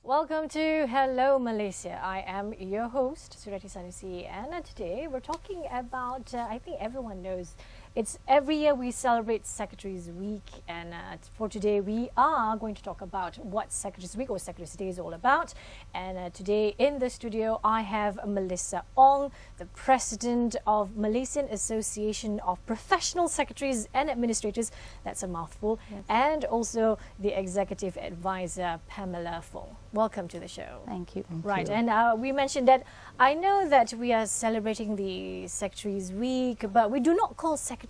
Welcome to Hello Malaysia. I am your host, Surati Sanusi, and today we're talking about, I think everyone knows, it's every year we celebrate Secretaries Week, and for today we are going to talk about what Secretaries Week or Secretaries Day is all about. And today in the studio I have Melissa Ong, the President of Malaysian Association of Professional Secretaries and Administrators, that's a mouthful, yes, and also the Executive Advisor, Pamela Fong. Welcome to the show. Thank you. Right, and we mentioned that I know that we are celebrating the Secretaries Week, but we do not call secretaries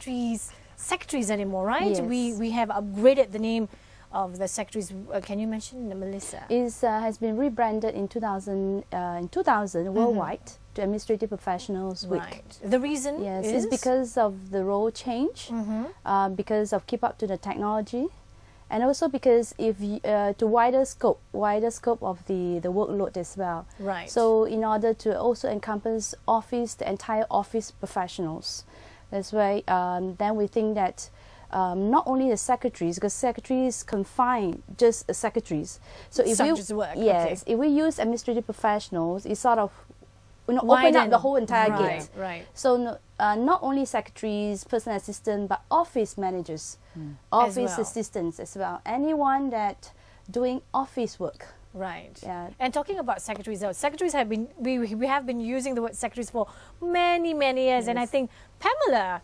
anymore, right? Yes. We have upgraded the name of the secretaries. Can you mention Melissa? It has been rebranded in 2000 worldwide to Administrative Professionals Week. Right. The reason Yes, is it's because of the role change, because of keep up to the technology, and also because if to wider scope of the workload as well. Right. So in order to also encompass the entire office professionals, that's why then we think that not only the secretaries, because secretaries confine just secretaries. So if if we use administrative professionals, it sort of open up the whole entire gate. Right. So not only secretaries, personal assistants, but office managers, office assistants as well. Anyone that doing office work. Right. Yeah. And talking about secretaries, secretaries have been we have been using the word secretaries for many years, and I think Pamela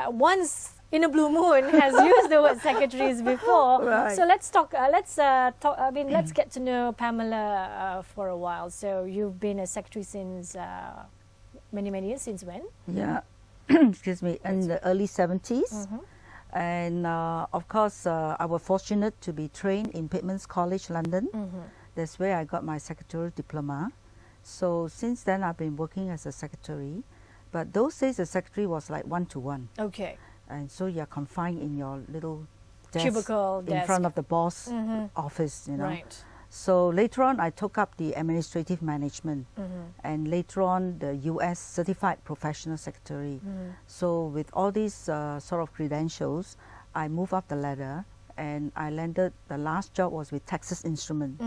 once in a blue moon has used the word secretaries before. Right. So let's talk. Let's get to know Pamela for a while. So you've been a secretary since many years. Since when? Yeah, excuse me, in the early 70s. And of course, I was fortunate to be trained in Pitman's College, London. That's where I got my secretarial diploma. So since then, I've been working as a secretary. But those days, the secretary was like one-to-one. Okay. And so you're confined in your little desk Cubicle in front of the boss office, you know. Right. So later on, I took up the administrative management, and later on, the US Certified Professional Secretary. So with all these sort of credentials, I moved up the ladder, and I landed, the last job was with Texas Instrument.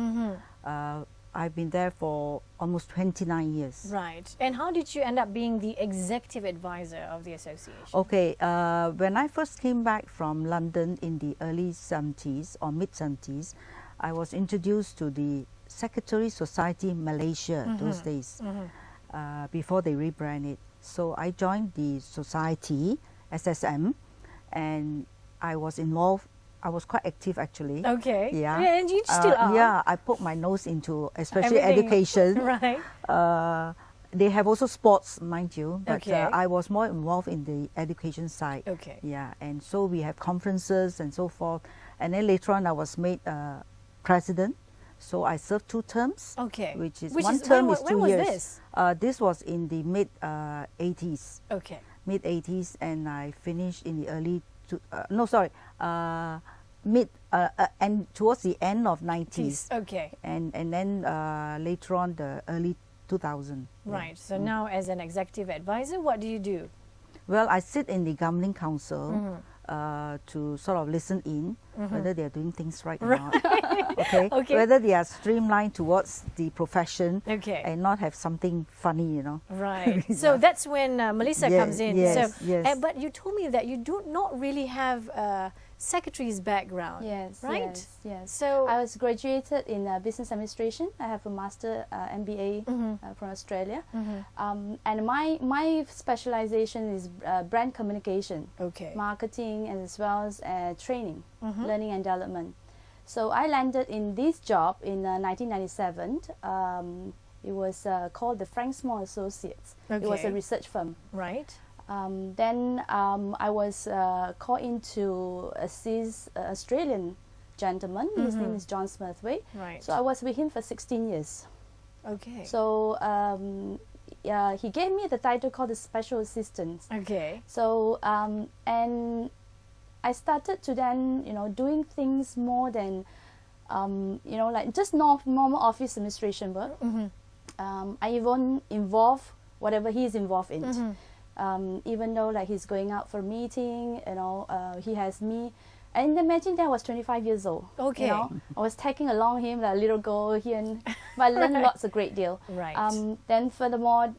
I've been there for almost 29 years. Right. And how did you end up being the executive advisor of the association? Okay, when I first came back from London in the early 70s or mid 70s, I was introduced to the Secretary Society Malaysia those days, before they rebranded. So I joined the society, SSM, and I was involved. I was quite active actually. Okay. Yeah. And you still are. Yeah, I put my nose into especially education. Right. They have also sports, mind you, but Okay. I was more involved in the education side. Okay. Yeah, and so we have conferences and so forth. And then later on, I was made president. So I served 2 terms. Okay. Which is one term is 2 when was years. This? This was in the mid 80s. Okay. Mid 80s, and I finished in the early. And towards the end of 90s. Okay. And then later on the early 2000. Right. Yeah. So now as an executive advisor, what do you do? Well, I sit in the governing council to sort of listen in whether they are doing things right or not. Okay? Whether they are streamlined towards the profession and not have something funny, you know. Right. So that's when Melissa comes in. Yes, so, but you told me that you do not really have a secretary's background. Yes. Right? Yes. So I was graduated in business administration. I have a master MBA from Australia, and my specialization is brand communication, marketing, and as well as training, learning and development. So I landed in this job in 1997. It was called the Frank Small Associates. It was a research firm. Right. Then I was called in to assist an Australian gentleman. His name is John Smurthwaite. Right. So I was with him for 16 years. Okay. So he gave me the title called the Special Assistant. Okay. So and I started to then doing things more than like just normal office administration work. I even involve whatever he is involved in. Even though like he's going out for a meeting, he has me And imagine that I was 25 years old. Okay. You know, I was tagging along him like a little girl here, but I learned lots a great deal. Right. Then furthermore,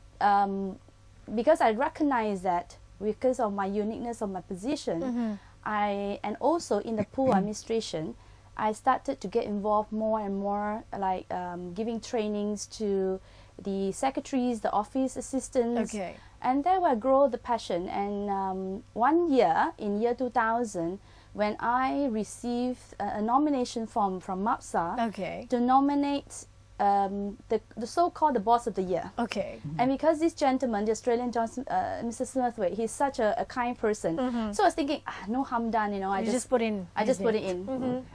because I recognize that because of my uniqueness of my position, and also in the pool administration, I started to get involved more and more, like giving trainings to the secretaries, the office assistants. Okay. And there I grow the passion. And one year, in year 2000, when I received a nomination from MAPSA to nominate the so-called the boss of the year. Okay. And because this gentleman, the Australian Johnson, Mr. Smithwaite, he's such a kind person. So I was thinking, no harm done, you know. I just put it in.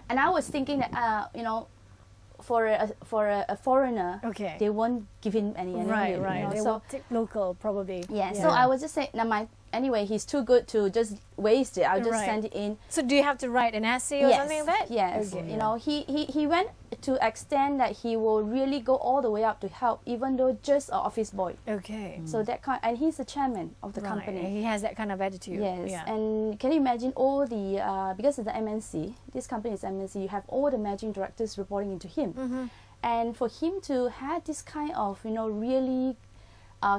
And I was thinking that, you know, for a foreigner, they won't give him any. Right. You know? They will take local probably. Yeah. So I was just saying, anyway, he's too good to just waste it. I'll just send it in. So do you have to write an essay or something like that? Yes. You know, he went to extent that he will really go all the way up to help, even though just an office boy. Okay. So that kind, and he's the chairman of the company. He has that kind of attitude. Yes. Yeah. And can you imagine all the because of the MNC, this company is MNC. You have all the managing directors reporting into him, and for him to have this kind of, you know, really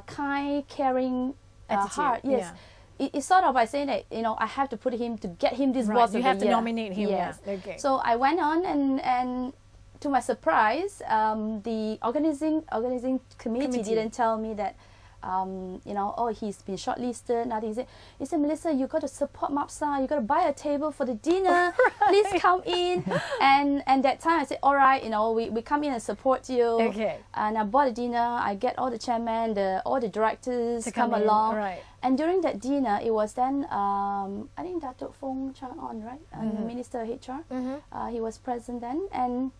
kind, caring heart. Yes. Yeah. It's sort of by saying that, you know, I have to put him to get him this boss of the year. You have to nominate him. Yes. Yeah. Okay. So I went on, and to my surprise, the organizing committee didn't tell me that, you know, oh, he's been shortlisted. Nothing. He said, Melissa, you got to support MAPSA. You got to buy a table for the dinner. Please come in. And that time I said, all right, you know, we come in and support you. Okay. And I bought a dinner. I get all the chairmen, all the directors to come along. Right. And during that dinner, it was then, I think Datuk Fong Chang On, right? The Minister of HR. He was present then. And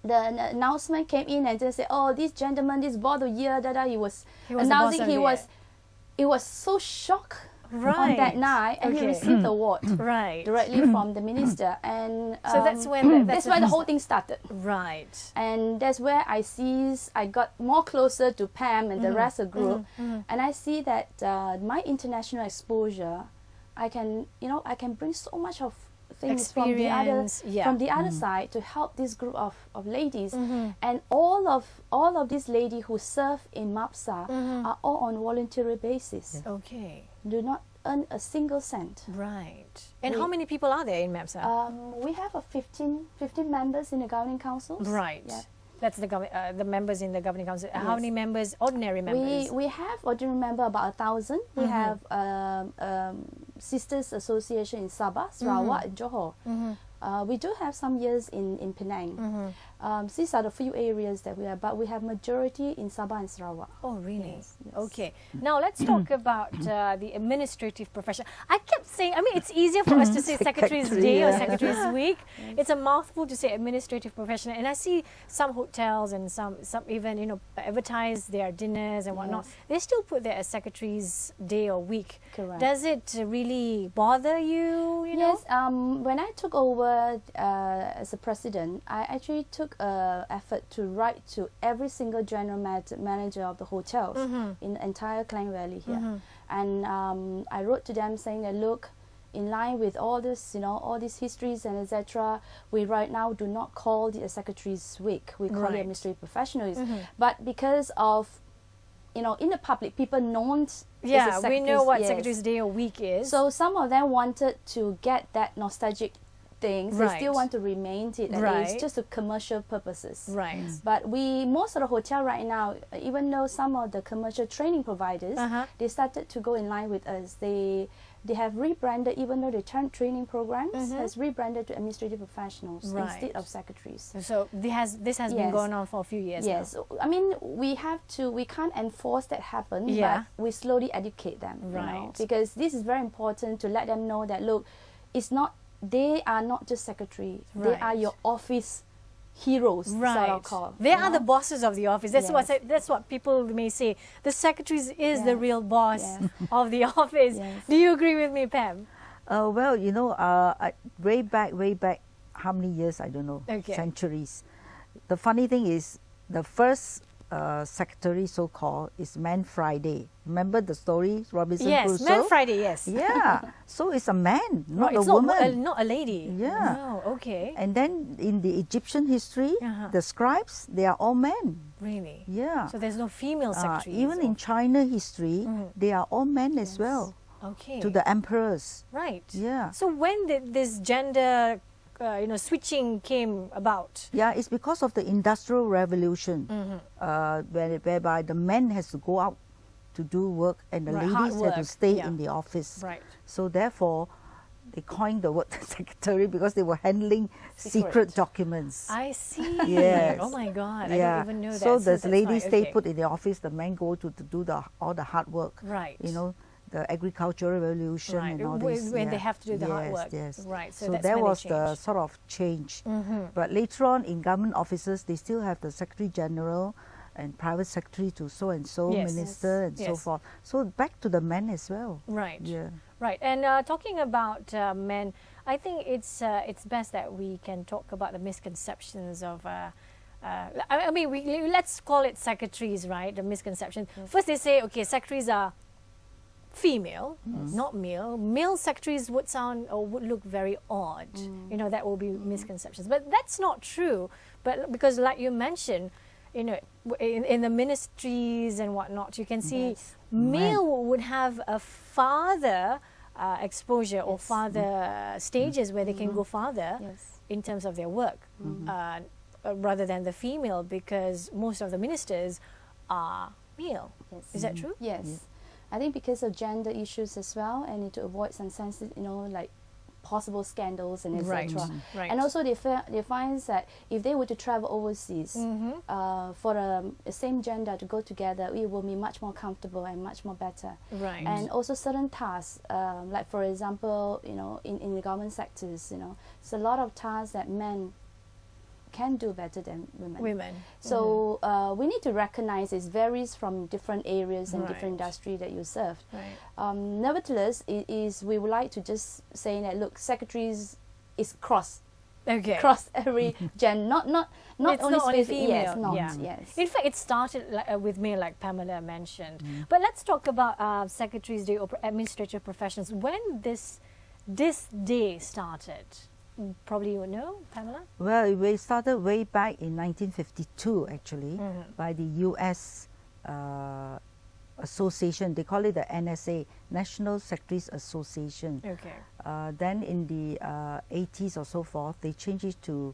the announcement came in and just said, oh, this gentleman, this board of year, he was announcing he was so shocked on that night, and he received the award directly from the minister. And so that's when that's where the whole thing started. Right. And that's where I got more closer to Pam and the rest of the group, and I see that my international exposure, I can bring so much of things from the other side to help this group of ladies, and all of these ladies who serve in MAPSA are all on voluntary basis. Okay. Do not earn a single cent. Right. And how many people are there in MAPSA? We have 15 members in the governing council. Right. Yeah. That's the members in the governing council. Yes. How many members, ordinary members? We have ordinary member about 1,000. We have Sisters Association in Sabah, Sarawak, and Johor. We do have some years in Penang. These are the few areas that we have, but we have majority in Sabah and Sarawak. Oh, really? Yes. Okay. Now let's talk about the administrative profession. I kept saying, I mean, it's easier for us to say Secretary's Day or Secretary's Week. It's a mouthful to say administrative profession. And I see some hotels and some even, you know, advertise their dinners and whatnot. They still put there as Secretary's Day or Week. Correct. Does it really bother you? Yes. When I took over as a president, I actually took effort to write to every single general manager of the hotels in the entire Klang Valley here, and I wrote to them saying that, look, in line with all this, you know, all these histories and etc., we right now do not call it a Secretary's Week. We call it administrative professionals, but because of, you know, in the public, people know. Yeah, we know what Secretary's Day or Week is. So some of them wanted to get that nostalgic things. They still want to remain it. It's just for commercial purposes. Right. But most of the hotel right now, even though some of the commercial training providers, they started to go in line with us. They have rebranded, even though the training programs has rebranded to administrative professionals instead of secretaries. So this has been going on for a few years now. Yes. I mean, we can't enforce that happen, but we slowly educate them. Right. You know, because this is very important to let them know that, look, they are not just secretary. They are your office heroes, sort of called. They are the bosses of the office. That's what people may say. The secretary is the real boss of the office. Do you agree with me, Pam? Well, you know, way back, how many years, I don't know, centuries. The funny thing is, the first secretary, so-called, is Man Friday. Remember the story, Robinson Yes, Crusoe? Man Friday, yes. Yeah, so it's a man, not a it's woman. not a lady. Yeah. Oh, okay. And then in the Egyptian history, Uh-huh. the scribes, they are all men. Really? Yeah. So there's no female secretaries? Even in China history, they are all men as well, Okay. to the emperors. Right. Yeah. So when did this gender, switching came about? Yeah, it's because of the Industrial Revolution, whereby the men has to go out to do work and the Right, hard ladies have to work, stay yeah. in the office. Right. So therefore, they coined the word secretary because they were handling secret documents. I see. Yes. Oh my God. Yeah. I didn't even know that. So the that's ladies why. stay Okay. put in the office, the men go to do all the hard work. Right. You know, the agricultural revolution Right. and all this. When yeah. they have to do the hard Yes, work. yes. Right. So So that's that when they was the changed. sort of change. But later on in government offices, they still have the Secretary General and private secretary to so and so, Yes. minister and so Yes. forth. So back to the men as well. Right. Yeah. Right. And talking about men, I think it's best that we can talk about the misconceptions of. I mean, let's call it secretaries, right? The misconception. First, they say, okay, secretaries are female, not male. Male secretaries would sound or would look very odd. You know, that will be misconceptions. But that's not true. But because, like you mentioned, you know, in the ministries and whatnot, you can see male would have a farther exposure or farther stages where they can go farther in terms of their work rather than the female, because most of the ministers are male. Is that true? Yes. I think because of gender issues as well, and to avoid some sensitive, like possible scandals and etc. Right. And also they find that if they were to travel overseas for the same gender to go together, it will be much more comfortable and much more better. Right. And also certain tasks, like for example, in the government sectors, it's a lot of tasks that men can do better than women. So we need to recognize it varies from different areas and different industry that you serve. Right. Nevertheless, we would like to just say that look, secretaries is cross every gender, not it's only not only female. female. Yes. In fact, it started with me, like Pamela mentioned. But let's talk about Secretaries' Day or administrative professionals. When this day started, probably you know, Pamela? Well, we started way back in 1952, actually, by the U.S. Association. They call it the NSA, National Secretaries Association. Okay. Then in the 80s or so forth, they changed it to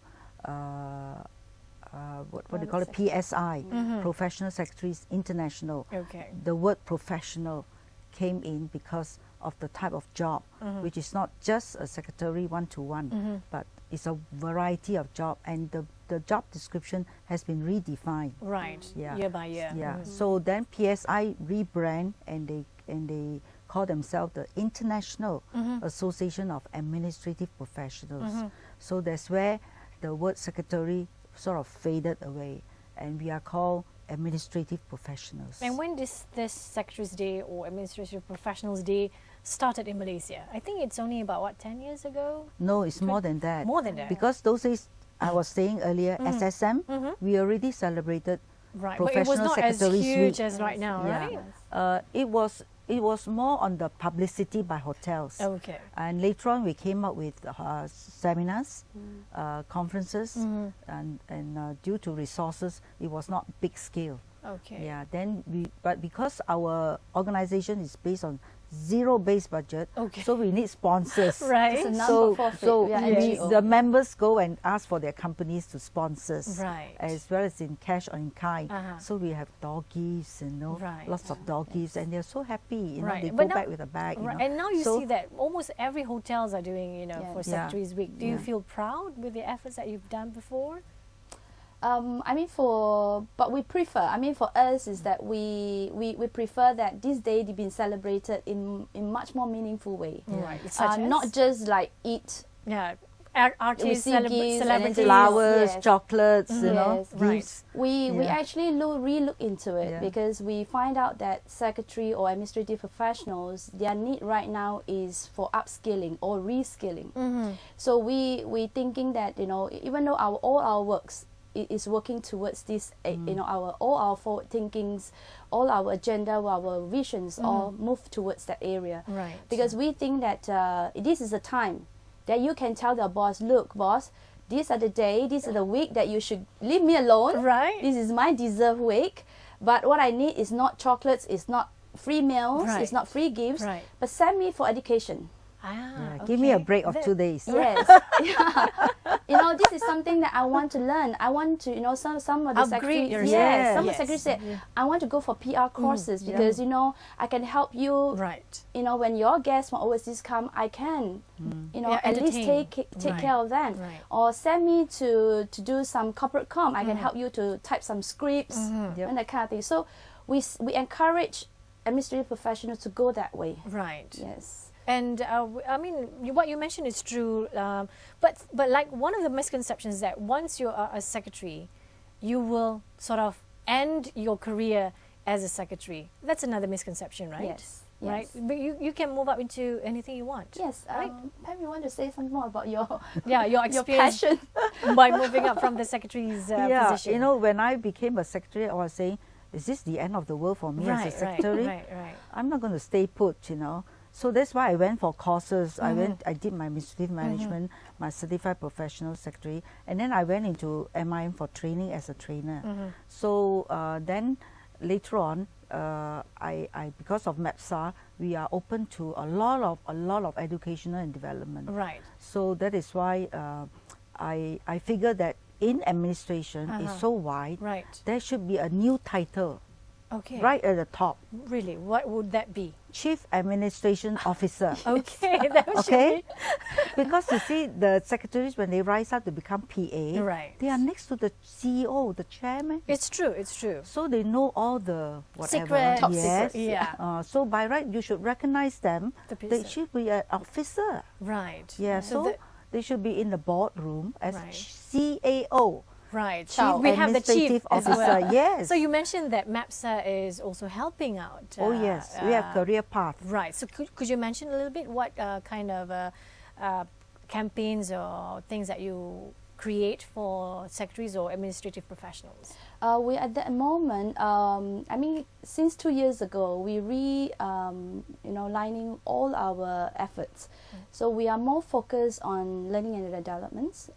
what they call it, PSI, Professional Secretaries International. Okay. The word professional came in because of the type of job, which is not just a secretary one-to-one, but it's a variety of job, and the job description has been redefined. Right. Yeah. Year by year. Yeah. So then PSI rebrand, and they call themselves the International Association of Administrative Professionals. So that's where the word secretary sort of faded away, and we are called administrative professionals. And when this Secretaries' Day or Administrative Professionals' Day started in Malaysia? I think it's only about, 10 years ago? No, it's more than that. More than that? Because those days, I was saying earlier, SSM, we already celebrated Professional but it was not Secretaries as huge Week. as right now, Yeah. right? It was more on the publicity by hotels. Okay. And later on, we came up with seminars, conferences, and due to resources, it was not big scale. Okay. Yeah. But because our organization is based on zero-based budget, so we need sponsors. Right. It's a So NGO. the members go and ask for their companies to sponsor us, Right. as well as in cash or in kind. So we have doggies, lots of doggies, and they're so happy. They But go now- back with a bag. Right. And now you So- see that almost every hotels are doing, for Yeah. Secretaries Week. Do you feel proud with the efforts that you've done before? But we prefer. For us is that we prefer that this day be celebrated in much more meaningful way. Right. Such as? Not just like eat. Yeah. Artists, receive gifts and celebrities. then flowers, Yes. chocolates, Right. gifts. We Yeah. actually re-look into it Yeah. because we find out that secretary or administrative professionals, their need right now is for upskilling or reskilling. So we thinking that even though all our works is working towards this. You know, all our forward thinkings, all our agenda, our visions, all move towards that area. Right. Because we think that this is the time that you can tell the boss, look, boss, these are the day, this is the week that you should leave me alone. Right. This is my deserved week. But what I need is not chocolates, it's not free meals, Right. it's not free gifts, Right. but send me for education. Ah, Give me a okay. break of 2 days. Yes. Yeah. You know, this is something that I want to learn. I want to, you know, some of the Upgrade secretaries, yourself. yes, some of Yes. the secretaries said, I want to go for PR courses because, you know, I can help you. Right. You know, when your guests from overseas come, I can, you know, Yeah, at least entertain. take Right. care of them. Right. Or send me to do some corporate comm. I can help you to type some scripts Yep. and that kind of thing. So we encourage administrative professionals to go that way. Right. Yes. And I mean, what you mentioned is true. But like one of the misconceptions is that once you are a secretary, you will sort of end your career as a secretary. That's another misconception, right? Yes. Right. Yes. But you can move up into anything you want. Yes. Right. Pam, you want to say something more about your Yeah, your your experience passion? by moving up from the secretary's Yeah, position. you know, when I became a secretary, I was saying, is this the end of the world for me right, as a secretary? Right. I'm not going to stay put, you know. So that's why I went for courses. I did my administrative management, my certified professional secretary, and then I went into MIM for training as a trainer. So then later on, I because of MAPSA, we are open to a lot of educational and development. Right. So that is why I figure that in administration is so wide. Right. There should be a new title Okay. right at the top. Really, what would that be? Chief Administration Officer. Okay, that should Okay? be. Because you see, the secretaries, when they rise up to become PA, Right. they are next to the CEO, the chairman. It's true. It's true. So they know all the whatever. Secret. Top yes. secrets, yeah. So by right, you should recognize them. The They person. should be an officer. Right. Yeah. So So they should be in the boardroom as Right. CAO. right. Chief We have the chief Administrative as Officer. well. Yes. So you mentioned that MAPSA is also helping out. Oh yes, we have career path. Right. So could you mention a little bit what kind of campaigns or things that you create for secretaries or administrative professionals? We at that moment, I mean, since 2 years ago, we lining all our efforts. So we are more focused on learning and developments.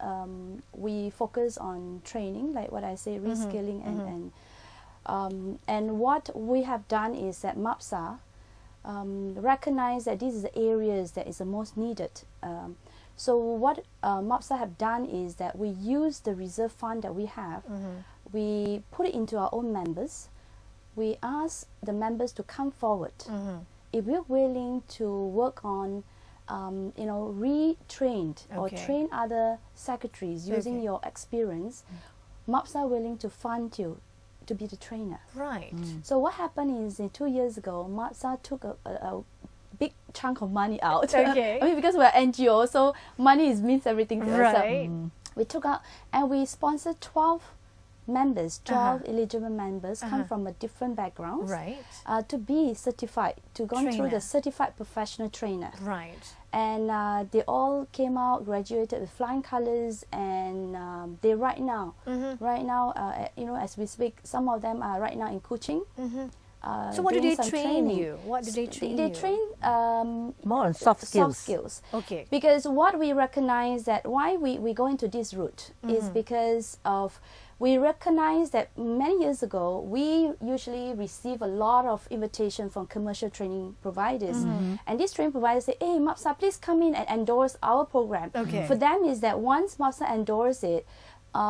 We focus on training, like what I say, reskilling, and what we have done is that MAPSA recognize that these are the areas that is the most needed. So what MAPSA have done is that we use the reserve fund that we have, we put it into our own members. We ask the members to come forward. If we're willing to work on, retrained or train other secretaries using your experience, MAPSA willing to fund you to be the trainer. Right. So what happened is 2 years ago, MAPSA took a big chunk of money out. Okay. I mean, because we're NGO, so money means everything to us. So Right. we took out and we sponsored 12 members, 12 eligible members, come from a different backgrounds, Right. to be certified, to go through Trainer. the certified professional trainer. Right. And they all came out, graduated with flying colors, and they right now, as we speak, some of them are right now in coaching. So what do doing they some train training. you? What do they train They you? train More on soft skills. soft skills. Okay. Because what we recognize that why we go into this route is because of we recognize that many years ago we usually receive a lot of invitation from commercial training providers, and these training providers say, "Hey, MAPSA, please come in and endorse our program." Okay. For them is that once MAPSA endorse it,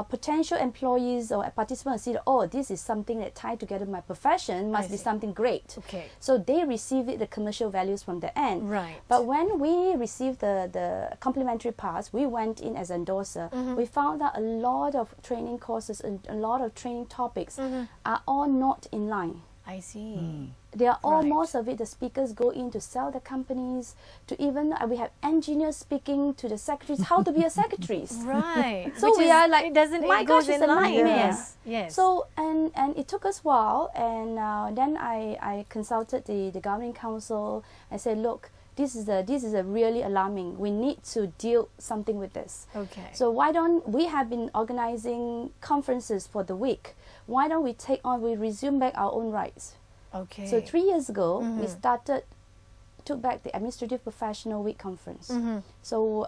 potential employees or participants see that, oh, this is something that tied together my profession, must be see. something great. Okay. So they receive it, the commercial values from the end. Right. But when we received the complimentary pass, we went in as endorser. We found that a lot of training courses, a lot of training topics are all not in line. I see. They are all, Right. most of it, the speakers go in to sell the companies, to even, we have engineers speaking to the secretaries, how to be a secretary. Right. So Which we is- are like, it doesn't. my it gosh, goes it's in a line. nightmare. Yes. Yes. So, and it took us a while, and then I consulted the governing council and said, look, this is a really alarming. We need to deal something with this. Okay. So why don't we have been organizing conferences for the week? Why don't we resume back our own rights? Okay. So 3 years ago, we took back the Administrative Professional Week Conference. So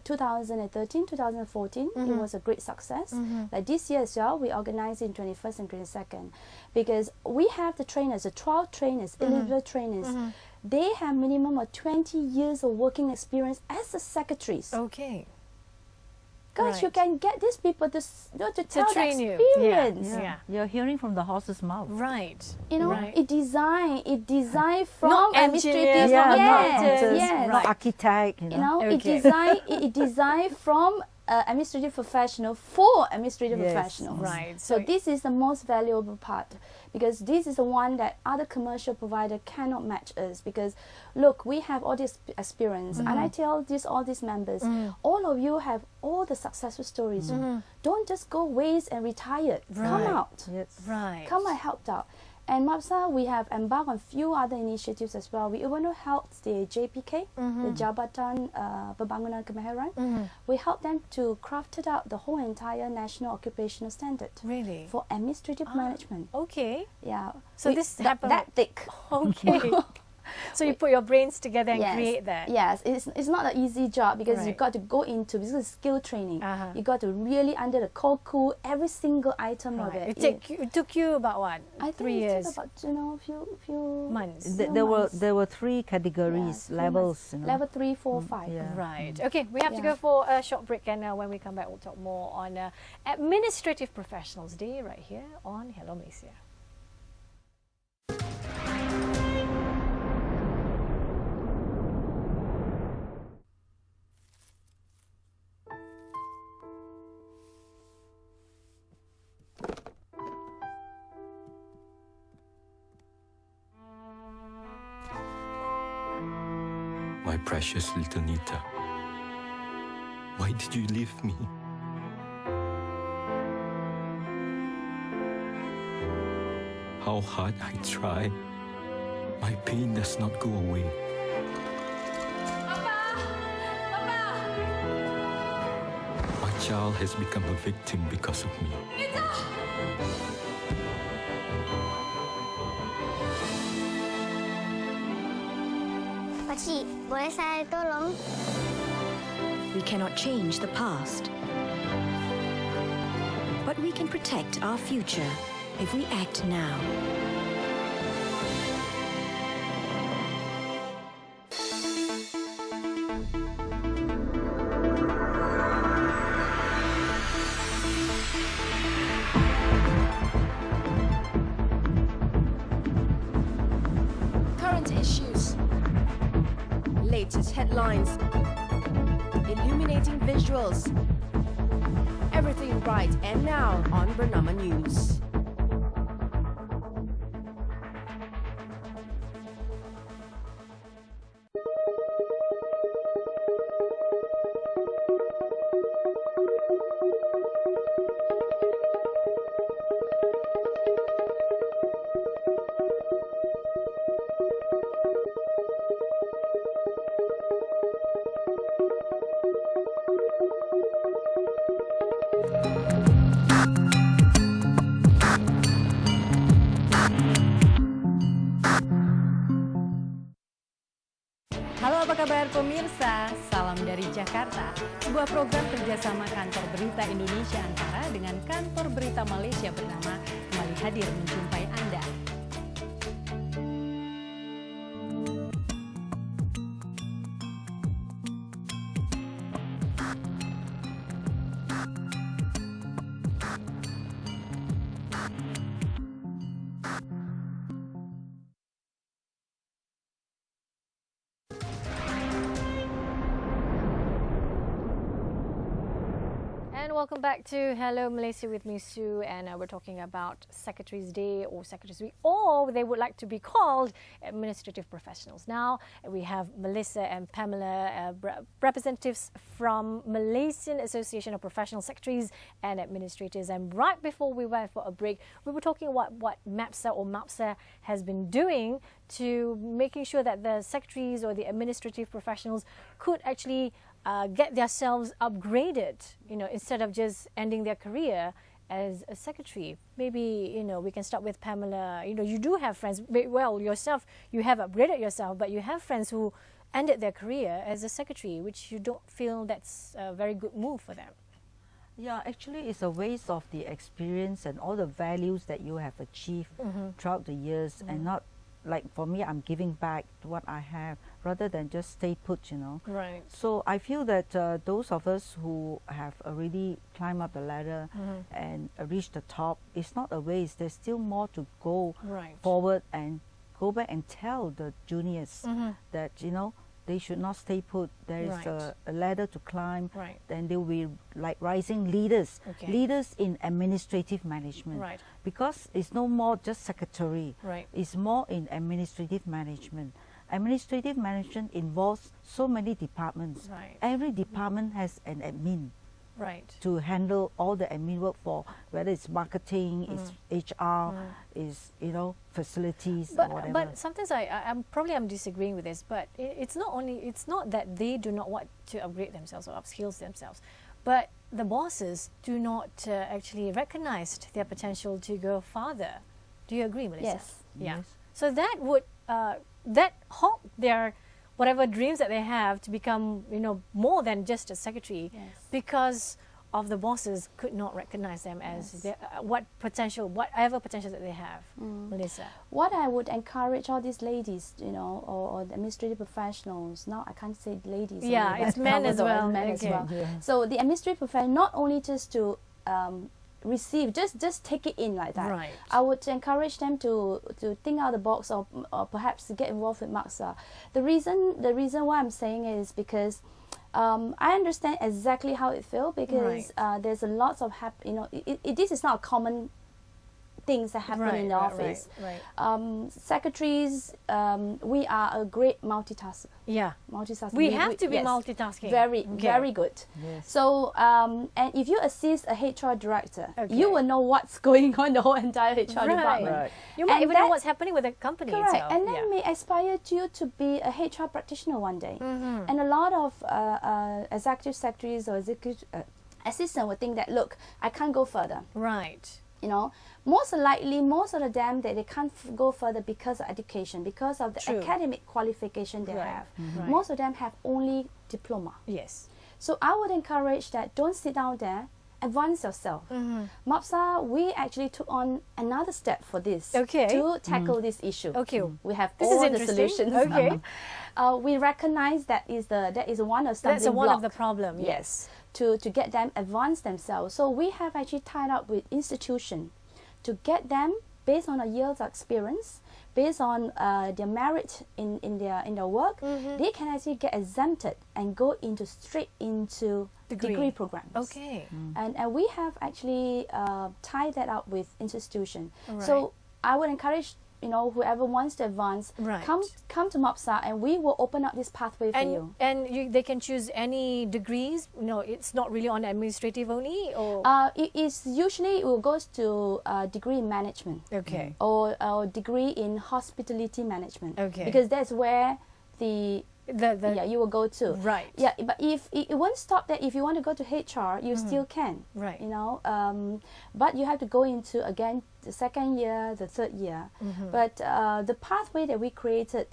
2013, 2014, it was a great success. Like this year as well, we organized in 21st and 22nd, because we have the trainers, the 12 trainers, individual trainers. They have minimum of 20 years of working experience as the secretaries. Okay. Because you can get these people to tell the train you. experience. Yeah. You're hearing from the horse's mouth. Right. You know, Right. it designed from Not administrative, engineers, not yes, doctors, yes. Not architect, You know, Okay. it designed from administrative professional for administrative Yes. professionals. Right. So this is the most valuable part, because this is the one that other commercial provider cannot match us. Because look, we have all this experience, and I tell all these members, all of you have all the successful stories. Don't just go waste and retire. Come Right. out. Yes. Right. Come and help out. And MAPSA, we have embarked on few other initiatives as well. We even help the JPK, the Jabatan Pembangunan Kemahiran. We help them to craft it out the whole entire national occupational standard Really? for administrative management. Okay. Yeah. So this happened- that thick. Okay. So you put your brains together and Yes. create that. Yes, it's not an easy job, because you Right. got to go into, because it's skill training. Uh-huh. You got to really under the cool every single item of Right. it. It took you about what? I think 3 it years. took about few Months. There were 3 categories, Yeah, levels. You know. Level 3, 4, 5. yeah. Right. Okay, we have to Yeah. go for a short break, and when we come back, we'll talk more on Administrative Professionals Day right here on Hello Malaysia. My precious little Nita, why did you leave me? How hard I try, my pain does not go away. My child has become a victim because of me. Pakcik, boleh saya tolong? We cannot change the past, but we can protect our future if we act now. Current issues, latest headlines, illuminating visuals. Everything right and now on Bernama News. Halo, apa kabar pemirsa? Salam dari Jakarta. Sebuah program kerjasama Kantor Berita Indonesia Antara dengan Kantor Berita Malaysia bernama kembali hadir menjumpai Anda. welcome back to Hello Malaysia with me, Sue, and we're talking about Secretaries Day or Secretaries Week, or they would like to be called administrative professionals. Now we have Melissa and Pamela, representatives from Malaysian Association of Professional Secretaries and Administrators, and right before we went for a break, we were talking about what MAPSA has been doing to making sure that the secretaries or the administrative professionals could actually get themselves upgraded, instead of just ending their career as a secretary. Maybe, we can start with Pamela. You do have friends, well, yourself, you have upgraded yourself, but you have friends who ended their career as a secretary, which you don't feel that's a very good move for them. Yeah, actually it's a waste of the experience and all the values that you have achieved throughout the years, and not like for me, I'm giving back to what I have rather than just stay put, Right. So I feel that those of us who have already climbed up the ladder and reached the top, it's not a waste. There's still more to go forward and go back and tell the juniors that, they should not stay put. There is a ladder to climb. Right. Then they will be like rising leaders, leaders in administrative management. Right. Because it's no more just secretary. Right. It's more in administrative management. Administrative management involves so many departments. Right. Every department has an admin. Right. To handle all the admin work for whether it's marketing, it's HR, is facilities or whatever. But sometimes I'm disagreeing with this. But it's not that they do not want to upgrade themselves or upskill themselves, but the bosses do not actually recognize their potential to go farther. Do you agree, Melissa? Yes. Yeah. Yes. So that would that halt their whatever dreams that they have to become, more than just a secretary, because of the bosses could not recognize them as their, whatever potential that they have. Melissa. What I would encourage all these ladies, or the administrative professionals, now I can't say ladies. Yeah, only, it's but men as well. Men as Okay. well. Yeah. So the administrative profession, not only just to receive, just take it in like that. Right. I would encourage them to think out of the box, or perhaps to get involved with MAPSA. The reason why I'm saying it is because I understand exactly how it feels, because there's a lot of this is not a common things that happen in the office. Right. Secretaries, we are a great multitasker. Yeah. Multitasking. We have to be multitasking. Very good. Yes. So, and if you assist a HR director, you will know what's going on in the whole entire HR department. Right. You might And even know that- what's happening with the company Correct. itself. And that may aspire to you to be a HR practitioner one day. And a lot of executive secretaries or executive assistant would think that, look, I can't go further. Right. Most likely, most of them, they can't go further because of education, because of the academic qualification they have. Right. Most of them have only diploma. Yes. So I would encourage that don't sit down there, advance yourself. MAPSA, we actually took on another step for this to tackle this issue. Okay. We have This all is the interesting. solutions. Okay. We recognize that is one of That's stumbling one of the block. problem. Yes. To get them advance themselves. So we have actually tied up with institution to get them, based on a year's experience, based on their merit in their work, they can actually get exempted and go straight into degree programs. Okay. And we have actually tied that up with institution. Right. So I would encourage whoever wants to advance, come to MAPSA, and we will open up this pathway for you. And they can choose any degrees. It's not really on administrative only, or it will go to degree in management. Okay. Or degree in hospitality management. Okay. Because that's where you will go to. Right. Yeah, but if it won't stop that, if you want to go to HR, you still can. Right. But you have to go into again the second year, the third year. But the pathway that we created,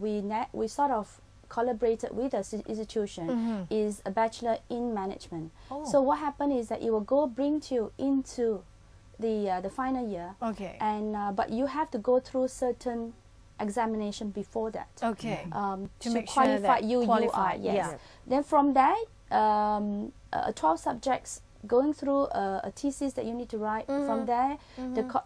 we sort of collaborated with the institution is a bachelor in management. So what happened is that it will bring you into the final year. Okay. And but you have to go through certain examination before that. Okay. To make qualify sure that you are, yes. yeah. Then from that, 12 subjects going through a thesis that you need to write. From there,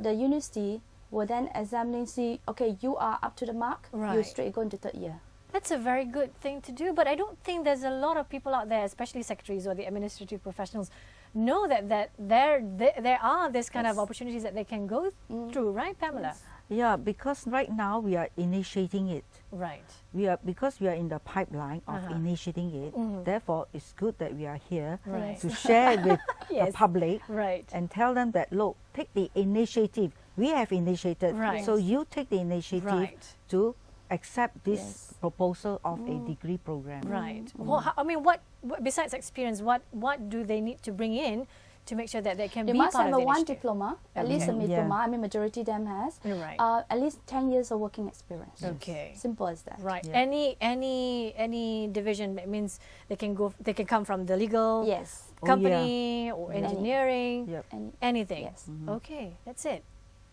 the university will then examine and see, okay, you are up to the mark, you straight go into third year. That's a very good thing to do, but I don't think there's a lot of people out there, especially secretaries or the administrative professionals, know that there are this kind of opportunities that they can go through, right, Pamela? Yeah, because right now we are initiating it. Right. Because we are in the pipeline of initiating it. Therefore, it's good that we are here Right. to share with Yes. the public Right. and tell them that, look, take the initiative. We have initiated, Right. so you take the initiative Right. to accept this proposal of a degree program. Right. Well, I mean, what besides experience, what do they need to bring in to make sure that they can They be must part have of a the one initiative? diploma, at least a Okay. diploma. I mean, majority of them has. Right. At least 10 years of working experience. Okay. Simple as that. Right. Yeah. Any division, that means they can come from the legal Yes. company or engineering, Yep. And anything. yes. Okay, that's it.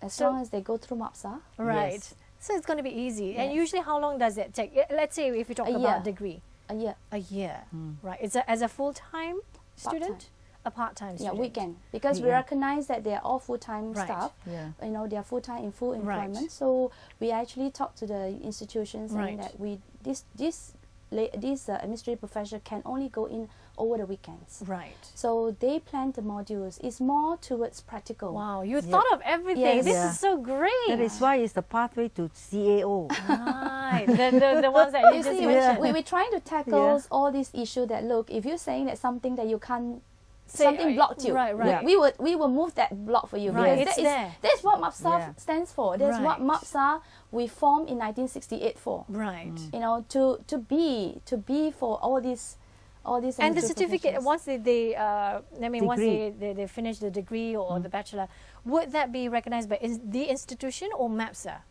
As So- long as they go through MAPSA, Right. Yes. So it's going to be easy. And Yes. usually, how long does it take? Let's say if you talk A about year. degree, a year. a year. Right. It's as a full-time student, a part-time Yeah, student. weekend. Because we recognize that they are all full-time Right. staff. Yeah. You know, they are full-time in full Right. employment. So we actually talk to the institutions saying Right. that this administrative professional can only go in over the weekends. Right. So they plan the modules. It's more towards practical. Wow, you thought of everything. Yes. This Yeah. is so great. That is why it's the pathway to CAO. Right. the ones that you You just see, mentioned. we're trying to tackle Yeah. all these issues that, look, if you're saying that something that you can't, Say, something blocked you, right, right. we will move that block for you. Right, Because it's there. that's what MAPSA Yeah. stands for. That's what Right. MAPSA we formed in 1968 for. Right. You know, to be for all these And the administrative certificate, professions. once once Degree. they finish the degree or the bachelor, would that be recognized by the institution or MAPSA?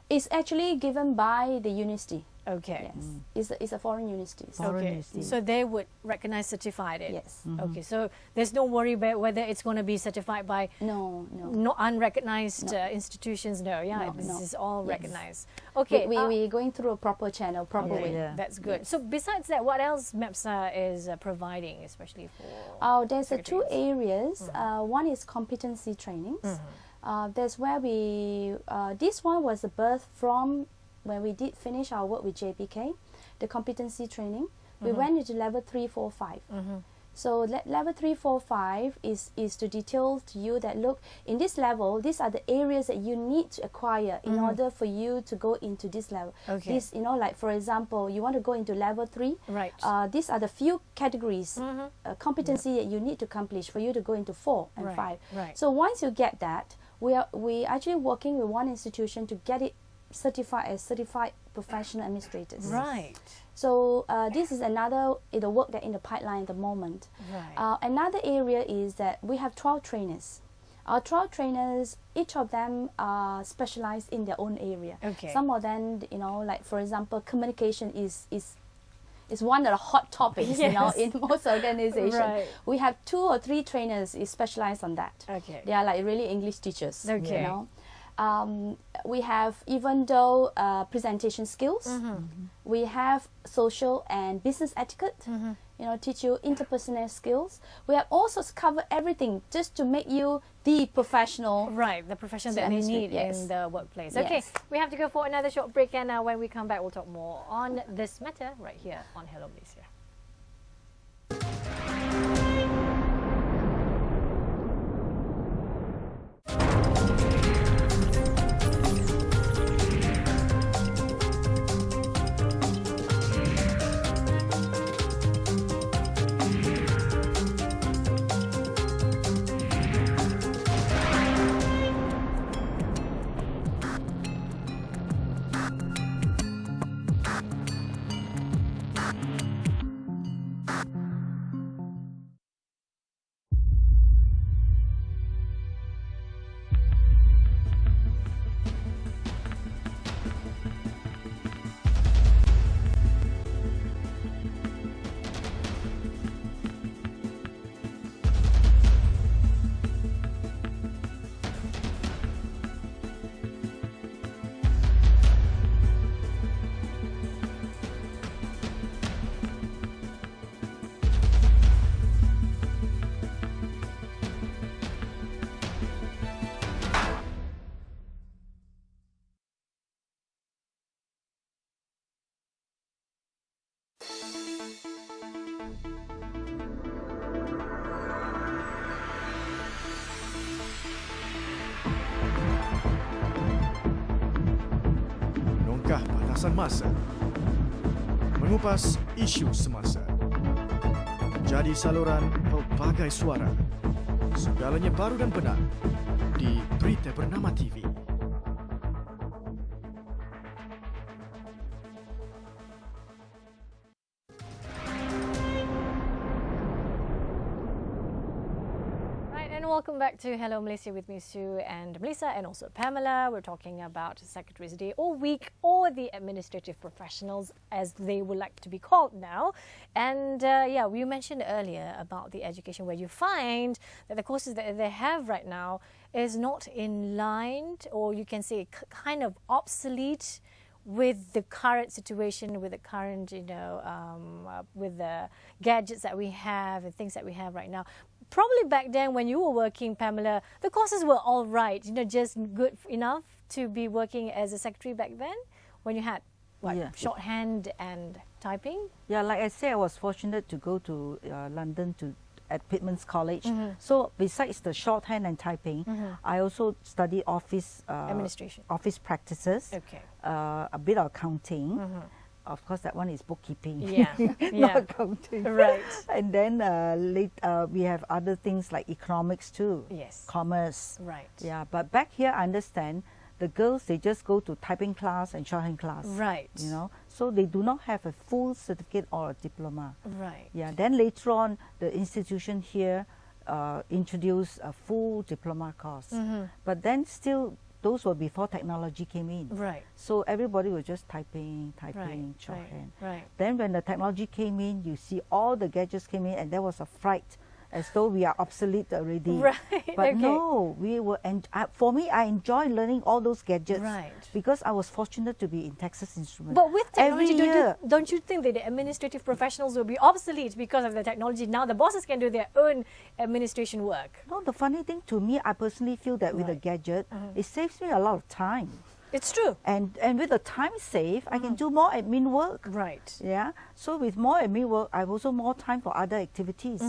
It's actually given by the university. Okay. Yes, it's a foreign university. So Foreign Okay. university. So they would recognize, certified it. yes, Okay. So there's no worry about whether it's going to be certified by no. no unrecognized institutions. No. Yeah. No, This no. is all Yes. recognized. Okay. We're going through a proper channel, proper Okay, way. Yeah. that's good. So besides that, what else MAPSA is providing, especially for? There's two secretaries? areas. One is competency trainings. That's where this one was the birth from when we did finish our work with JPK, the competency training. We went into level 3, 4, 5. So level 3, 4, 5 is to detail to you that, look, in this level, these are the areas that you need to acquire in order for you to go into this level. Okay. This, like for example, you want to go into level 3. Right. These are the few categories, competency that you need to accomplish for you to go into 4 and Right, 5. right. So once you get that, we actually working with one institution to get it certified as certified professional administrators. Right. So this is another the work that in the pipeline at the moment. Right. Another area is that we have 12 trainers. Our 12 trainers, each of them are specialized in their own area. Okay. Some of them, like for example, communication is one of the hot topics, Yes. in most organizations. Right. We have 2 or 3 trainers is specialized on that. Okay. They are like really English teachers. Okay. You know? We have, even though presentation skills, we have social and business etiquette, teach you interpersonal skills. We have also covered everything just to make you the professional. Right, the profession that they need Yes. in the workplace. Yes. Okay, we have to go for another short break, and when we come back, we'll talk more on this matter right here on Hello Malaysia. perkemasan masa, mengupas isu semasa, menjadi saluran pelbagai suara. Segalanya baru dan benar di Berita Bernama TV. Welcome back to Hello Malaysia with me, Sue and Melissa, and also Pamela. We're talking about Secretary's Day all week, or the administrative professionals, as they would like to be called now. And yeah, we mentioned earlier about the education, where you find that the courses that they have right now is not in line, or you can say kind of obsolete with the current situation, with the current, with the gadgets that we have and things that we have right now. Probably back then when you were working, Pamela, the courses were all right, just good enough to be working as a secretary back then, when you had shorthand and typing? Yeah, like I say, I was fortunate to go to London at Pitman's College. So besides the shorthand and typing, I also studied office administration, office practices, a bit of accounting. Of course, that one is bookkeeping, not accounting. Right. And then we have other things like economics too. Yes. Commerce. Right. Yeah, but back here, I understand the girls, they just go to typing class and shorthand class. Right. So they do not have a full certificate or a diploma. Right. Yeah. Then later on, the institution here introduced a full diploma course. But then still, those were before technology came in. Right. So everybody was just typing, shorthand. Right. Then when the technology came in, you see all the gadgets came in, and there was a fright, as though we are obsolete already. Right. But no, we were. For me, I enjoy learning all those gadgets. Right. Because I was fortunate to be in Texas Instruments. But with technology, every year, don't you think that the administrative professionals will be obsolete because of the technology? Now the bosses can do their own administration work. No, the funny thing to me, I personally feel that with a gadget, it saves me a lot of time. It's true. And with the time saved, I can do more admin work. Right. Yeah. So with more admin work, I have also more time for other activities.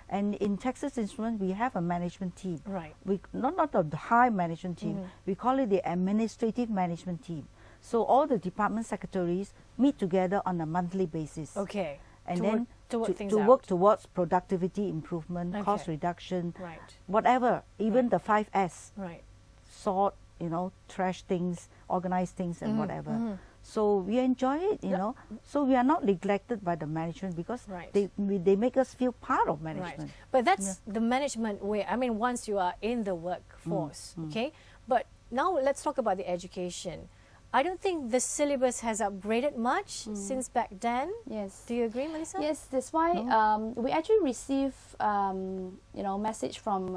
And in Texas Instruments, we have a management team. Right. We not a high management team. We call it the administrative management team. So all the department secretaries meet together on a monthly basis. Okay. And to work towards productivity improvement, cost reduction, whatever. Even the 5S. Right. Sort, trash things, organize things, and whatever. So we enjoy it, So we are not neglected by the management, because they make us feel part of management. Right. But that's the management way. I mean, once you are in the workforce, okay? But now let's talk about the education. I don't think the syllabus has upgraded much since back then. Yes. Do you agree, Melissa? Yes, that's why we actually receive, message from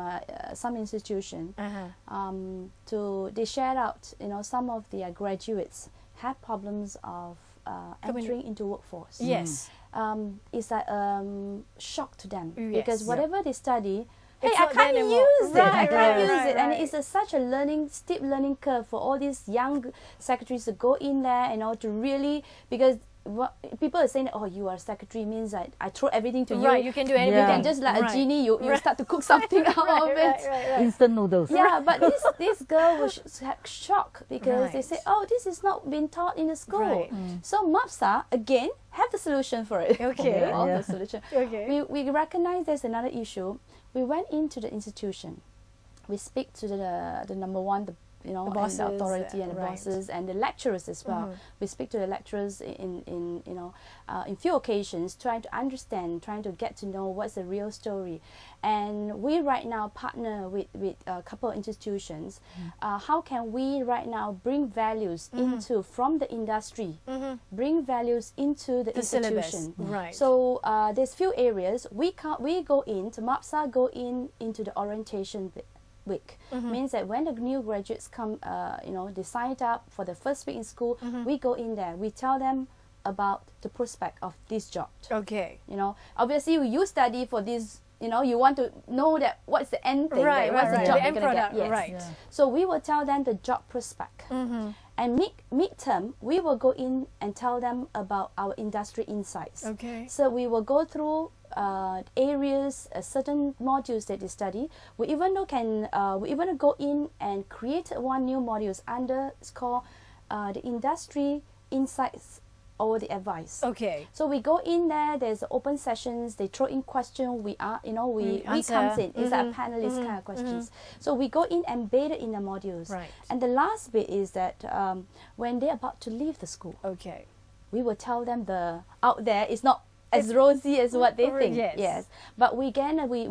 some institution. They shared out, some of their graduates had problems of entering into workforce. Yes. It's like shock to them, because Yes. whatever they study, It's I not can't there use anymore. it. I can't use Right, it, and right. it's such a steep learning curve for all these young secretaries to go in there, to really, because people are saying, oh, you are a secretary means I throw everything to you. Right, you can do anything. You can just like a genie, you start to cook something out of it. Instant noodles. Yeah, but this girl was shocked, because they say, oh, this is not been taught in the school. Right. So MAPSA, again, have the solution for it. Okay. All the solution. Okay. We recognize there's another issue. We went into the institution. We speak to the number one, the bosses, and the authority and the right. bosses and the lecturers as well. We speak to the lecturers in few occasions, trying to understand, trying to get to know what's the real story. And we right now partner with a couple of institutions. How can we right now bring values into from the industry, bring values into the institution? Syllabus. Right. So there's few areas we go into MAPSA, go into the orientation week. Means that when the new graduates come, they sign up for the first week in school, we go in there, we tell them about the prospect of this job. Okay. Obviously you study for this, you want to know that what's the end thing, Right, what's right, the job the they're end going to get. product, Yes. right. Yeah. So we will tell them the job prospect. And midterm, we will go in and tell them about our industry insights. Okay. So we will go through areas, certain modules that they study. We even go in and create one new modules under, it's called the industry insights or the advice. Okay. So we go in there. There's open sessions. They throw in question. We are, we comes in. It's like a panelist kind of questions. So we go in embedded in the modules. Right. And the last bit is that when they're about to leave the school, Okay. we will tell them the out there is not as rosy as what they think. Yes. But we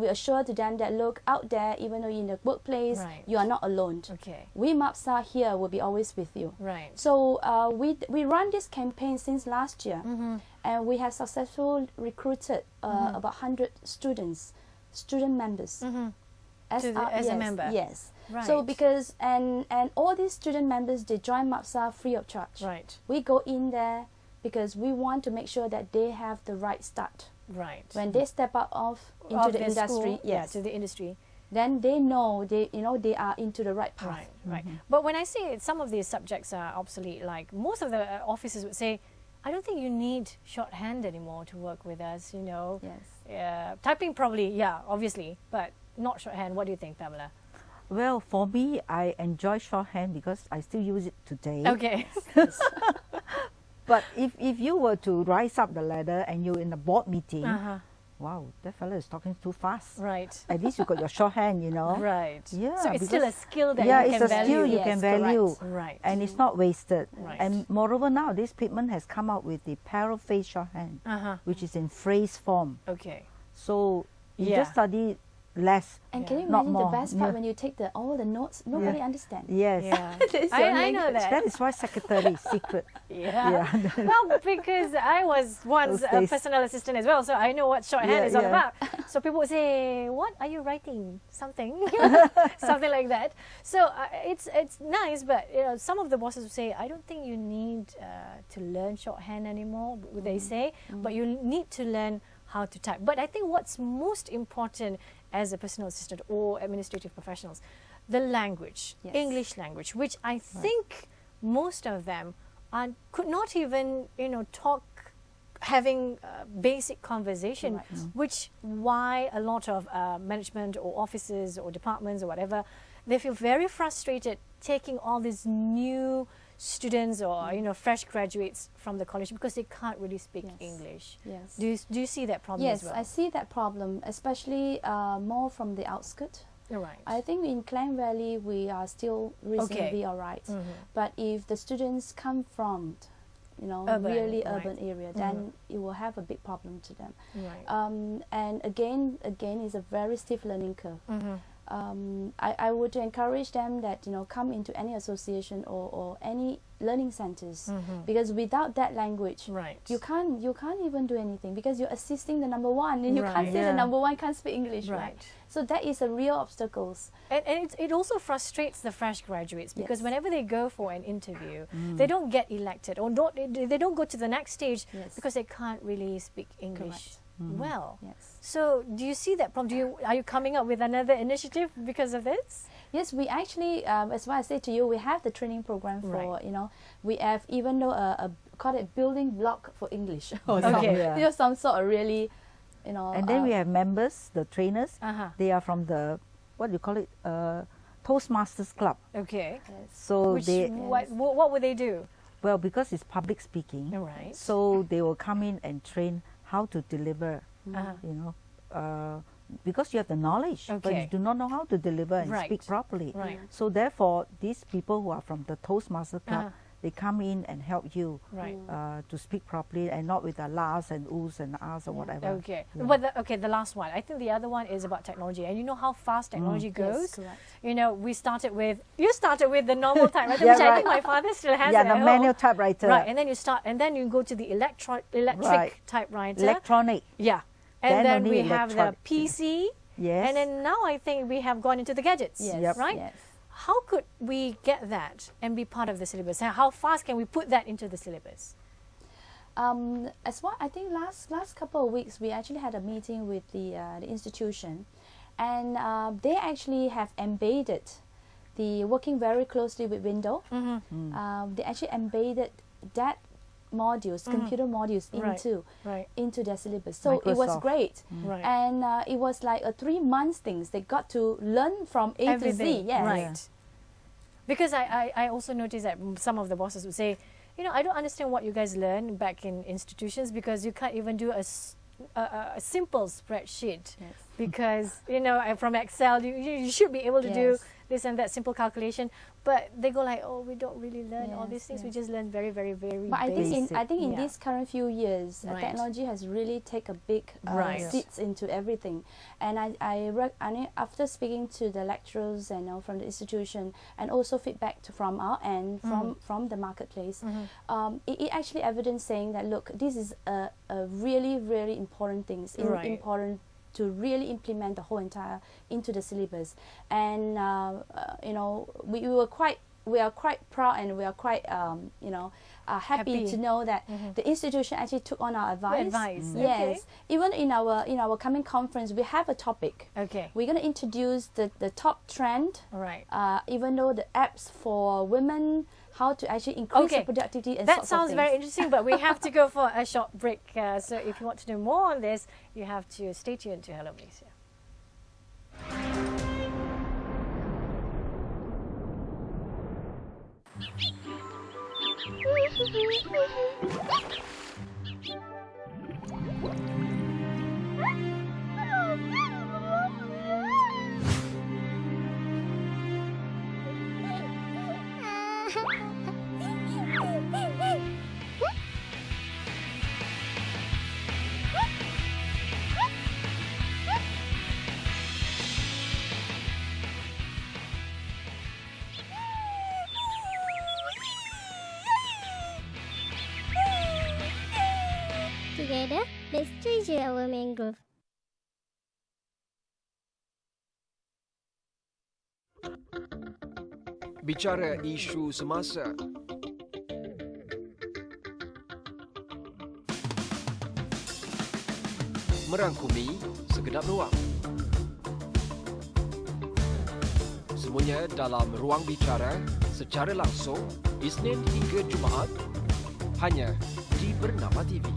assure to them that look out there, even though you're in the workplace, Right. you are not alone. Okay. We MAPSA here will be always with you. Right. So we run this campaign since last year, and we have successfully recruited about 100 student members. As a member. Yes. Right. So because and all these student members, they join MAPSA free of charge. Right. We go in there because we want to make sure that they have the right start. Right. When they step out into the their industry, school, yeah, to the industry. then they know they are into the right path. Right, right. But when I say some of these subjects are obsolete, like most of the officers would say, I don't think you need shorthand anymore to work with us, Yes. Typing probably, yeah, obviously, but not shorthand. What do you think, Pamela? Well, for me, I enjoy shorthand because I still use it today. Okay. But if you were to rise up the ladder and you're in a board meeting, wow, that fellow is talking too fast. Right. At least you got your shorthand, Right. Yeah. So it's still a skill that yeah, you can it's a value. skill you Yes, can correct. value. Right. And it's not wasted. Right. And moreover, now this Pitman has come out with the paraphrase shorthand, which is in phrase form. Okay. So you Yeah. just study less. And can you Not imagine the more. best part Yeah. when you take all the notes? Nobody understands. Yes. Yeah. That's I your know that. That is why secretary is secret. Yeah. Yeah. Well, because I was once Those a days. personal assistant as well, so I know what shorthand Yeah, is all yeah. about. So people would say, "What are you writing? Something, something like that." So it's nice, but some of the bosses would say, "I don't think you need to learn shorthand anymore." They say, but you need to learn how to type. But I think what's most important as a personal assistant or administrative professionals, the language, Yes. English language, which I think most of them could not even talk, having basic conversation, Right. which why a lot of management or offices or departments or whatever, they feel very frustrated taking all these new students or fresh graduates from the college because they can't really speak Yes. English. Yes. Do you see that problem Yes, as well? I see that problem, especially more from the outskirts. Right. I think in Klang Valley we are still reasonably all right. But if the students come from, Urban, really right. urban area, then it will have a big problem to them. Right. And again, it's a very steep learning curve. I would encourage them that come into any association or any learning centers, because without that language, Right. you can't even do anything, because you're assisting the number one and you can't Right. say Yeah. the number one can't speak English, right? Right. So that is a real obstacles. And it also frustrates the fresh graduates because Yes. whenever they go for an interview, they don't get elected or they don't go to the next stage Yes. because they can't really speak English well. Yes. So do you see that problem? Are you coming up with another initiative because of this? Yes, we actually, as what I said to you, we have the training program for, Right. we have even though call it building block for English. Or Okay. Yeah. some sort of really, And then we have members, the trainers. Uh-huh. They are from the, what do you call it, Toastmasters Club. Okay. So Which they, what would they do? well, because it's public speaking, Right. so they will come in and train how to deliver, because you have the knowledge, but Okay. you do not know how to deliver and Right. speak properly. Right. So therefore, these people who are from the Toastmasters Club, Uh-huh. they come in and help you Right. to speak properly and not with the las and oohs and ahs or whatever. Okay. Yeah. But the last one. I think the other one is about technology. And you know how fast technology goes? correct. You started with the normal typewriter, Yeah, which I think right. my father still has Yeah, it the at manual home. typewriter. Right, and then you go to the electric Right. typewriter. Electronic. Yeah. And Then then only we have the electronic. PC. Yes. And then now I think we have gone into the gadgets. Yes. Yep. Right? Yes. How could we get that and be part of the syllabus? How fast can we put that into the syllabus? As what I think last couple of weeks we actually had a meeting with the institution, and they actually have embedded the working very closely with Windows. They actually embedded that modules, computer modules Right. into their syllabus. So it was Microsoft. great, Right. and it was like a 3 months things. They got to learn from A to Z. Everything. Yes. Right. Because I also noticed that some of the bosses would say, I don't understand what you guys learn back in institutions, because you can't even do a simple spreadsheet. Yes. Because, from Excel, you should be able to do this and that simple calculation. But they go like, oh, we don't really learn all these things. We just learn very, very, very But basic. I think in these current few years, Right. technology has really taken a big seats into everything. And after speaking to the lecturers and from the institution, and also feedback from our end, from the marketplace, it actually evidence saying that, look, this is a really, really important thing. Important to really implement the whole entire into the syllabus. And we are quite proud, and we are quite happy to know that the institution actually took on our advice. Yes. Even in our coming conference, we have a topic. Okay. We're going to introduce the top trend. Right. Even though the apps for women, how to actually increase the productivity and that sounds very interesting, but we have to go for a short break. So if you want to know more on this, you have to stay tuned to Hello Malaysia. Together, let's treasure our mangrove. Bicara isu semasa. Merangkumi segenap ruang. Semuanya dalam ruang bicara secara langsung Isnin hingga Jumaat hanya di Bernama TV.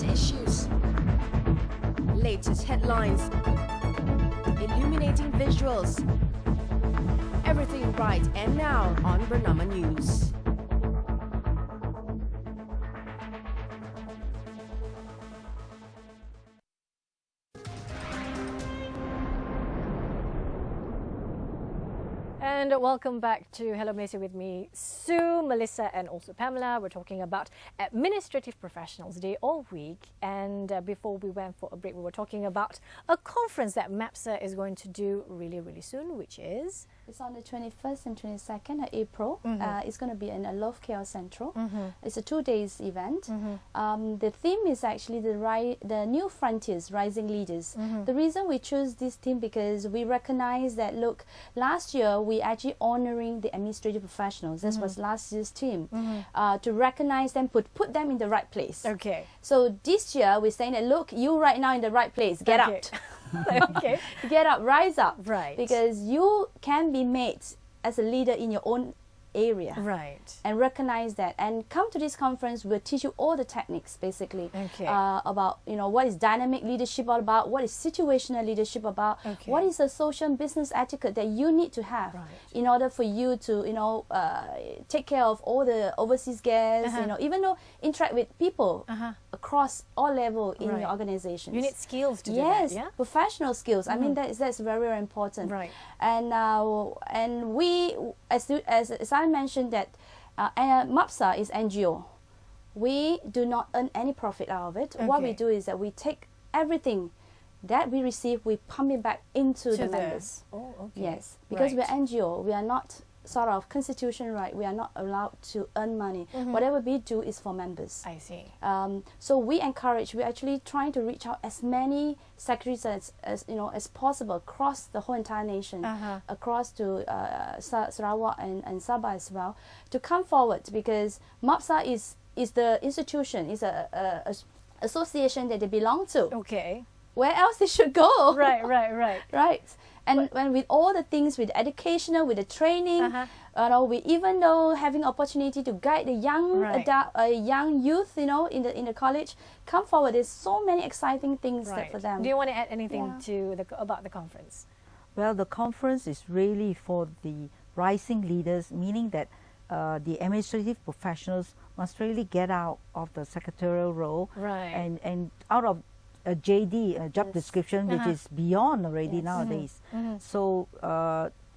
Issues, latest headlines, illuminating visuals, everything right and now on Bernama News. And welcome back to Hello Malaysia with me, Sue, Melissa and also Pamela. We're talking about Administrative Professionals Day all week. And before we went for a break, we were talking about a conference that MAPSA is going to do really, really soon, which is... It's on the 21st and 22nd of April. It's going to be in Love Chaos Central. It's a 2-day event. The theme is actually the New Frontiers, Rising Leaders. The reason we chose this theme because we recognize that, look, last year we actually honoring the administrative professionals. This was last year's theme. To recognize them, put them in the right place. Okay. So this year we're saying that, look, you right now in the right place. Get out. Okay. Get up, rise up. Right. Because you can be made as a leader in your own area. Right. And recognize that. And come to this conference, we'll teach you all the techniques, basically. Okay. About, what is dynamic leadership all about, what is situational leadership about, what is the social and business etiquette that you need to have in order for you to, take care of all the overseas guests, even though interact with people across all levels in your organizations. You need skills to do that. Yes, yeah? Professional skills. I mean, that's very, very important. Right. And we, as I mentioned, that MAPSA is NGO. We do not earn any profit out of it. What we do is that we take everything that we receive, we pump it back into the members. Oh, okay. Yes, because Right. we're NGO, we are not sort of constitution right. We are not allowed to earn money. Whatever we do is for members. I see. So we encourage. We're actually trying to reach out as many secretaries as you know as possible across the whole entire nation, across to Sarawak and Sabah as well, to come forward, because MAPSA is the institution, is a association that they belong to. Okay. Where else they should go? Right. Right. And when with all the things, with the educational, with the training, we even though having opportunity to guide the young young youth, in the college, come forward. There's so many exciting things that for them. Do you want to add anything about the conference? Well, the conference is really for the rising leaders, meaning that the administrative professionals must really get out of the secretarial role and out of a JD, a job description, which is beyond already nowadays. So,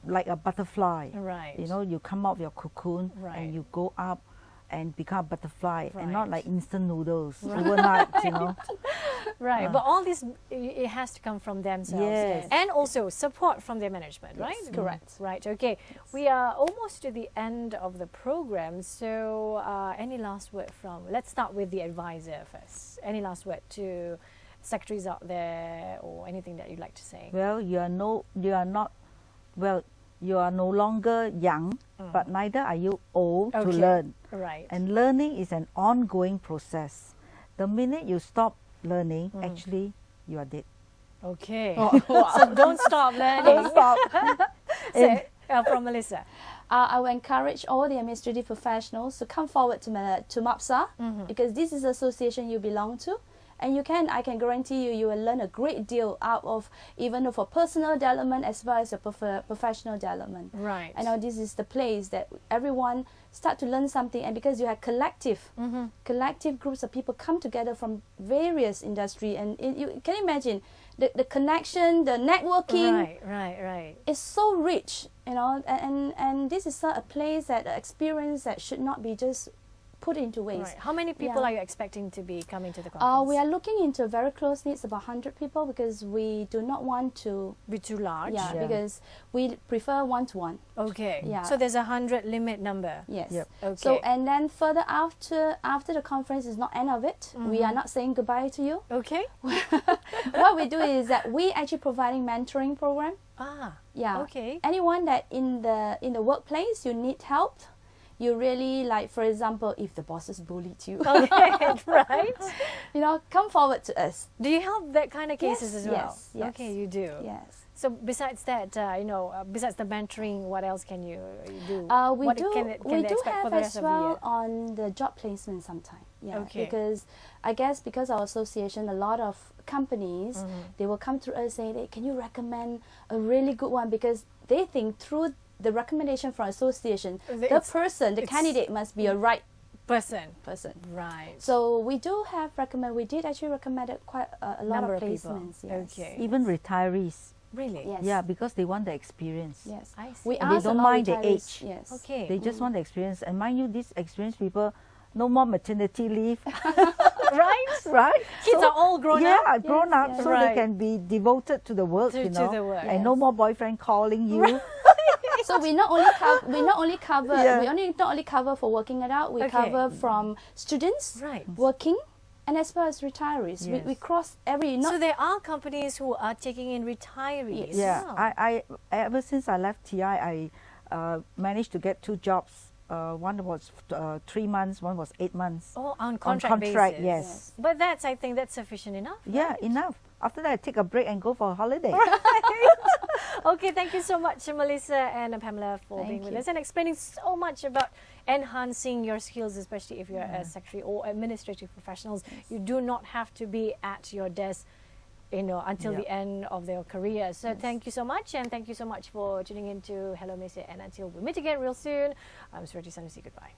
like a butterfly, you come out of your cocoon and you go up and become a butterfly, and not like instant noodles overnight, Right, but all this, it has to come from themselves. Yes. And also support from their management, right? Correct. Right, okay. We are almost to the end of the program, so any last word let's start with the advisor first. Any last word to secretaries out there, or anything that you'd like to say? Well, you are no longer young, but neither are you old to learn. Right. And learning is an ongoing process. The minute you stop learning, actually, you are dead. Okay. So don't stop learning. Don't stop. So, from Melissa. I will encourage all the administrative professionals to come forward to MAPSA, because this is the association you belong to. And I can guarantee you will learn a great deal out of, even for personal development as well as your professional development. Right. I know this is the place that everyone start to learn something, and because you have collective groups of people come together from various industry, and you can imagine the connection, the networking. Right. Is so rich, and this is a place that experience that should not be just put into waste. Right. How many people are you expecting to be coming to the conference? We are looking into very close knits, about 100 people, because we do not want to be too large. Yeah, because we prefer one-to-one. Okay. Yeah. So there's 100 limit number. Yes. Yep. Okay. So and then further after the conference is not end of it. We are not saying goodbye to you. Okay. What we do is that we actually providing mentoring program. Yeah. Okay. Anyone that in the workplace you need help. You really, like, for example, if the bosses bullied you, okay, right? Come forward to us. Do you help that kind of cases as well? Yes. Okay, you do. Yes. So besides that, besides the mentoring, what else can you do? We what do. Can we they do expect have for the rest as of the well year? on the job placement sometime. Yeah. Okay. Because I guess because our association, a lot of companies, they will come to us saying, hey, can you recommend a really good one? Because they think through the recommendation from association, the candidate must be a right person. Right. So we did actually recommend quite a lot of placements. Yes. Okay. Even retirees. Really? Yes. Yeah, because they want the experience. Yes. I see. We And they ask don't a lot mind of the retirees, age. Yes. Okay. They just want the experience. And mind you, these experienced people, no more maternity leave. Right? Kids are all grown up. Yeah, grown up, yes. so they can be devoted to the work, To the work. And no more boyfriend calling you. So we not only cover for working adult, we cover from students working, and as well as retirees. Yes. We cross every. So there are companies who are taking in retirees. Yeah, Wow. I ever since I left TI, I managed to get 2 jobs. One was 3 months, one was 8 months. Oh, on contract basis. basis. Yes. But I think that's sufficient enough. Yeah, enough. After that, I take a break and go for a holiday. Okay, thank you so much, Melissa and Pamela, for being with us and explaining so much about enhancing your skills, especially if you're a secretary or administrative professionals. You do not have to be at your desk, until the end of their career. So thank you so much, and thank you so much for tuning in to Hello Malaysia. And until we meet again real soon, I'm Surati Sanusi. Goodbye.